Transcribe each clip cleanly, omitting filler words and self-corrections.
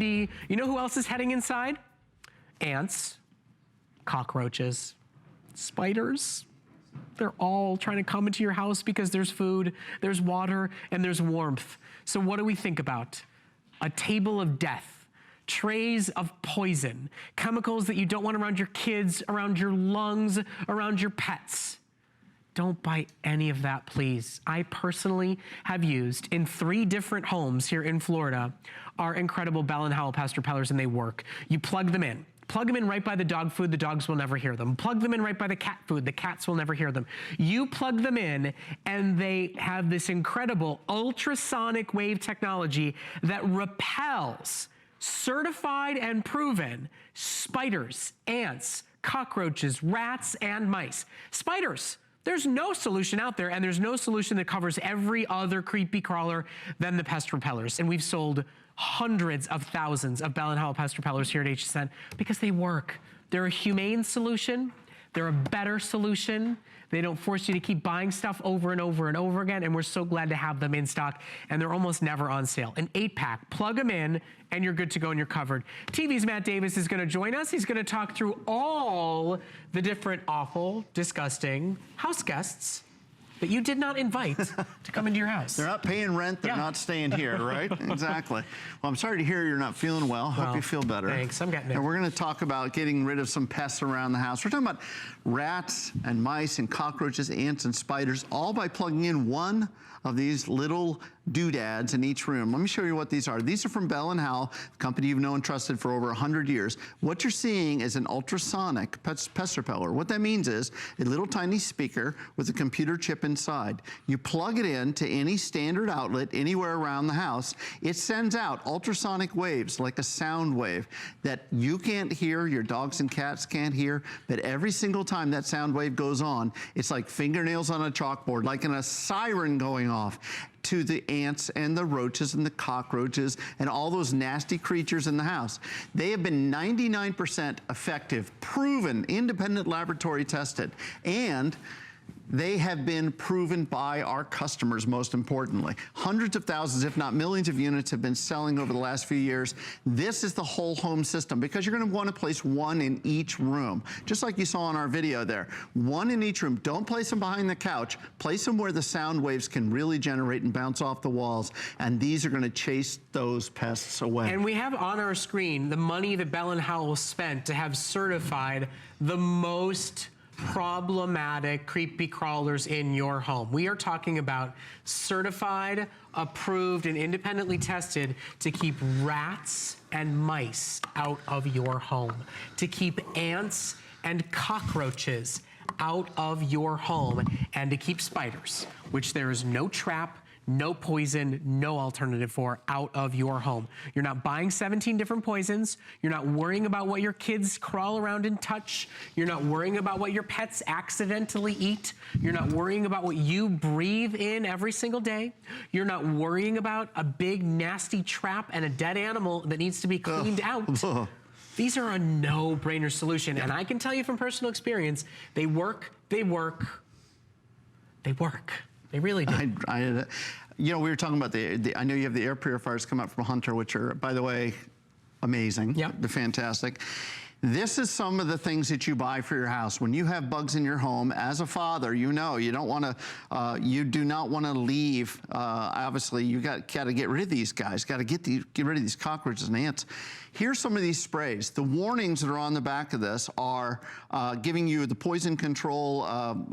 You know who else is heading inside? Ants, cockroaches, spiders. They're all trying to come into your house because there's food, there's water, and there's warmth. So what do we think about? A table of death, trays of poison, chemicals that you don't want around your kids, around your lungs, around your pets. Don't buy any of that, please. I personally have used in 3 different homes here in Florida our incredible Bell & Howell Pest Repellers, and they work. You plug them in. Plug them in right by the dog food, the dogs will never hear them. Plug them in right by the cat food, the cats will never hear them. You plug them in and they have this incredible ultrasonic wave technology that repels certified and proven spiders, ants, cockroaches, rats, and mice. Spiders. There's no solution out there, and there's no solution that covers every other creepy crawler than the Pest Repellers. And we've sold hundreds of thousands of Bell & Howell Pest Repellers here at HSN because they work. They're a humane solution. They're a better solution. They don't force you to keep buying stuff over and over and over again, and we're so glad to have them in stock, and they're almost never on sale. An 8-pack, plug them in, and you're good to go and you're covered. TV's Matt Davis is gonna join us. He's gonna talk through all the different awful, disgusting house guests that you did not invite to come into your house. They're not paying rent, they're not staying here, right? Exactly. Well, I'm sorry to hear you're not feeling well. Hope you feel better. Thanks, I'm getting it. And we're gonna talk about getting rid of some pests around the house. We're talking about rats and mice and cockroaches, ants and spiders, all by plugging in one of these little doodads in each room. Let me show you what these are. These are from Bell & Howell, a company you've known and trusted for over 100 years. What you're seeing is an ultrasonic pest repeller. What that means is a little tiny speaker with a computer chip inside. You plug it in to any standard outlet anywhere around the house. It sends out ultrasonic waves, like a sound wave, that you can't hear, your dogs and cats can't hear, but every single time that sound wave goes on, it's like fingernails on a chalkboard, like in a siren going off to the ants and the roaches and the cockroaches and all those nasty creatures in the house. They have been 99% effective, proven, independent laboratory tested, and they have been proven by our customers, most importantly. Hundreds of thousands, if not millions of units have been selling over the last few years. This is the whole home system because you're gonna wanna place one in each room. Just like you saw in our video there. One in each room. Don't place them behind the couch. Place them where the sound waves can really generate and bounce off the walls. And these are gonna chase those pests away. And we have on our screen the money that Bell & Howell spent to have certified the most problematic creepy crawlers in your home. We are talking about certified, approved, and independently tested to keep rats and mice out of your home, to keep ants and cockroaches out of your home, and to keep spiders, which there is no trap, no poison, no alternative for, out of your home. You're not buying 17 different poisons. You're not worrying about what your kids crawl around and touch. You're not worrying about what your pets accidentally eat. You're not worrying about what you breathe in every single day. You're not worrying about a big nasty trap and a dead animal that needs to be cleaned out. These are a no-brainer solution. And I can tell you from personal experience, they work, they work, they work. They really do. You know, we were talking about I know you have the air purifiers come out from Hunter, which are, by the way, amazing. Yep. They're fantastic. This is some of the things that you buy for your house. When you have bugs in your home, as a father, you know you don't want to, you do not want to leave. Obviously, you got to get rid of these guys. Got to get rid of these cockroaches and ants. Here's some of these sprays. The warnings that are on the back of this are giving you the poison control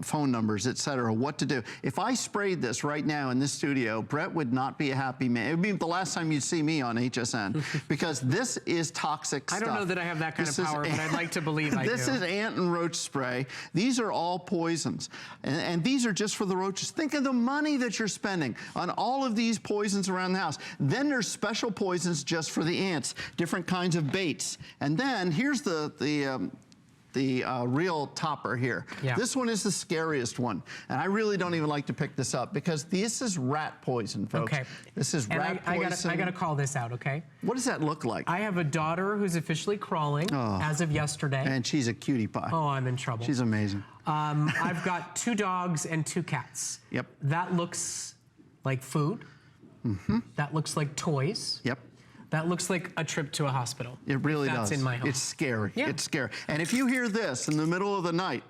phone numbers, etc., what to do. If I sprayed this right now in this studio, Brett would not be a happy man. It would be the last time you'd see me on HSN because this is toxic stuff. I don't know that I have that kind of power, but I'd like to believe I do. This is ant and roach spray. These are all poisons. And these are just for the roaches. Think of the money that you're spending on all of these poisons around the house. Then there's special poisons just for the ants, different kinds of baits. And then here's the real topper here. Yeah. This one is the scariest one. And I really don't even like to pick this up because this is rat poison, folks. Okay. This is rat poison. I gotta call this out, okay? What does that look like? I have a daughter who's officially crawling as of yesterday. And she's a cutie pie. Oh, I'm in trouble. She's amazing. I've got 2 dogs and 2 cats. Yep. That looks like food. Mm-hmm. That looks like toys. Yep. That looks like a trip to a hospital. It really does. That's in my home. It's scary. Yeah. It's scary. And if you hear this in the middle of the night,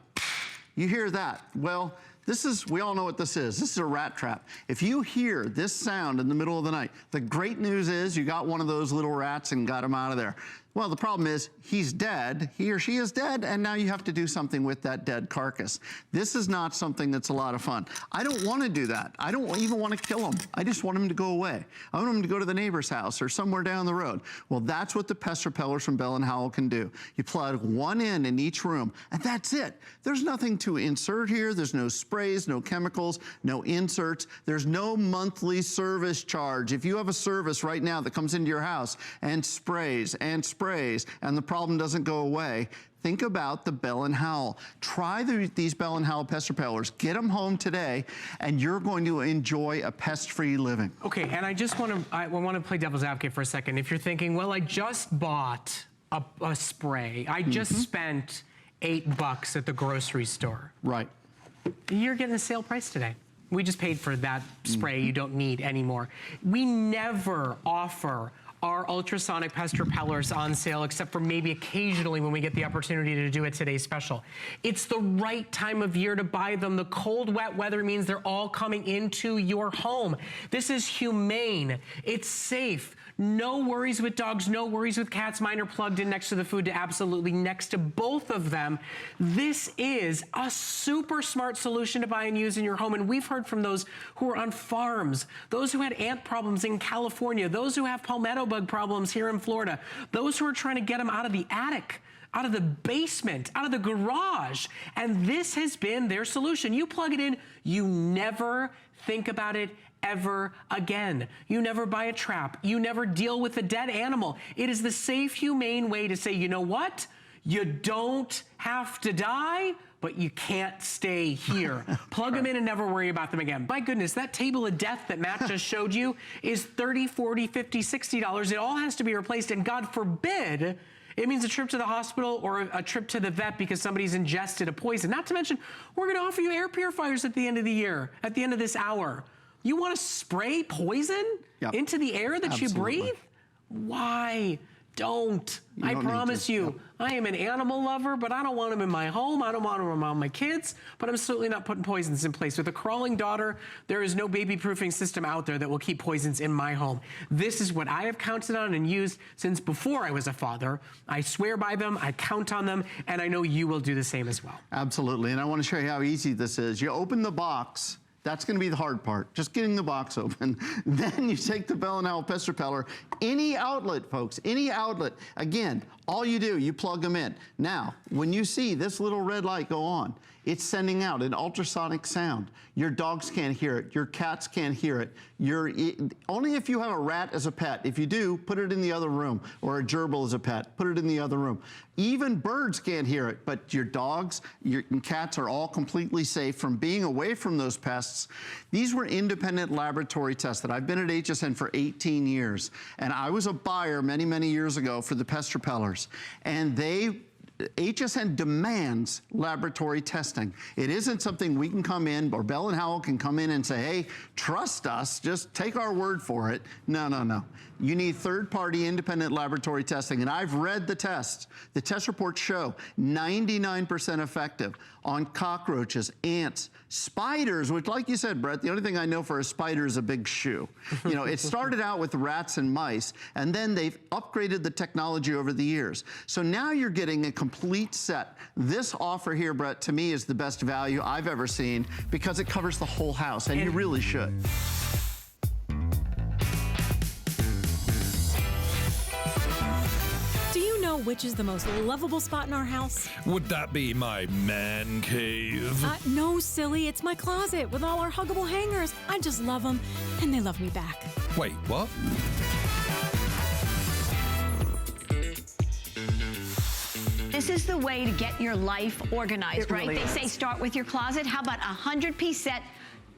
you hear that, well, we all know what this is. This is a rat trap. If you hear this sound in the middle of the night, the great news is you got one of those little rats and got him out of there. Well, the problem is he's dead, he or she is dead, and now you have to do something with that dead carcass. This is not something that's a lot of fun. I don't want to do that. I don't even want to kill him. I just want him to go away. I want him to go to the neighbor's house or somewhere down the road. Well, that's what the pest repellers from Bell & Howell can do. You plug one in each room, and that's it. There's nothing to insert here. There's no sprays, no chemicals, no inserts. There's no monthly service charge. If you have a service right now that comes into your house and sprays, and the problem doesn't go away, think about the Bell & Howell. Try these Bell & Howell pest repellers. Get them home today, and you're going to enjoy a pest-free living. Okay, and I want to play devil's advocate for a second. If you're thinking, well, I just bought a spray. I just spent $8 at the grocery store. Right. You're getting a sale price today. We just paid for that spray you don't need anymore. We never offer our ultrasonic pest repellers on sale, except for maybe occasionally when we get the opportunity to do it today's special. It's the right time of year to buy them. The cold, wet weather means they're all coming into your home. This is humane. It's safe. No worries with dogs, no worries with cats. Mine are plugged in next to the food, to absolutely next to both of them. This is a super smart solution to buy and use in your home. And we've heard from those who are on farms, those who had ant problems in California, those who have palmetto bug problems here in Florida, those who are trying to get them out of the attic, out of the basement, out of the garage. And this has been their solution. You plug it in, you never think about it ever again. You never buy a trap. You never deal with a dead animal. It is the safe, humane way to say, you know what? You don't have to die, but you can't stay here. Plug them in and never worry about them again. My goodness, that table of death that Matt just showed you is $30, $40, $50, $60. It all has to be replaced, and God forbid, it means a trip to the hospital or a trip to the vet because somebody's ingested a poison. Not to mention, we're gonna offer you air purifiers at the end of the year, at the end of this hour. You want to spray poison into the air that you breathe? Why? Don't. I promise you. I am an animal lover, but I don't want them in my home. I don't want them around my kids, but I'm certainly not putting poisons in place. With a crawling daughter, there is no baby-proofing system out there that will keep poisons in my home. This is what I have counted on and used since before I was a father. I swear by them, I count on them, and I know you will do the same as well. Absolutely, and I want to show you how easy this is. You open the box. That's going to be the hard part, just getting the box open. Then you take the Bell & Howell Pest Repeller, any outlet, folks, any outlet. Again, all you do, you plug them in. Now, when you see this little red light go on, it's sending out an ultrasonic sound. Your dogs can't hear it. Your cats can't hear it. Only if you have a rat as a pet. If you do, put it in the other room. Or a gerbil as a pet, put it in the other room. Even birds can't hear it, but your dogs, your cats are all completely safe from being away from those pests. These were independent laboratory tested. I've been at HSN for 18 years, and I was a buyer many, many years ago for the pest repellers. And HSN demands laboratory testing. It isn't something we can come in, or Bell & Howell can come in and say, hey, trust us, just take our word for it. No, no, no. You need third-party independent laboratory testing, and I've read the tests. The test reports show 99% effective on cockroaches, ants, spiders, which, like you said, Brett, the only thing I know for a spider is a big shoe. You know, it started out with rats and mice, and then they've upgraded the technology over the years. So now you're getting a complete set. This offer here, Brett, to me is the best value I've ever seen because it covers the whole house, and you really should. Which is the most lovable spot in our house? Would that be my man cave? No, silly. It's my closet with all our huggable hangers. I just love them, and they love me back. Wait, what? This is the way to get your life organized, right? Really They say start with your closet. How about a 100-piece set?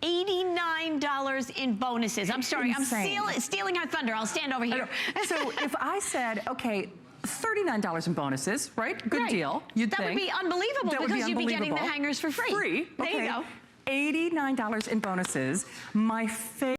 $89 in bonuses. I'm sorry, Insane. I'm stealing our thunder. I'll stand over here. So if I said, okay, $39 in bonuses, right? Good deal, you'd think. That would be unbelievable because you'd be getting the hangers for free. Free. There you go. $89 in bonuses. My favorite.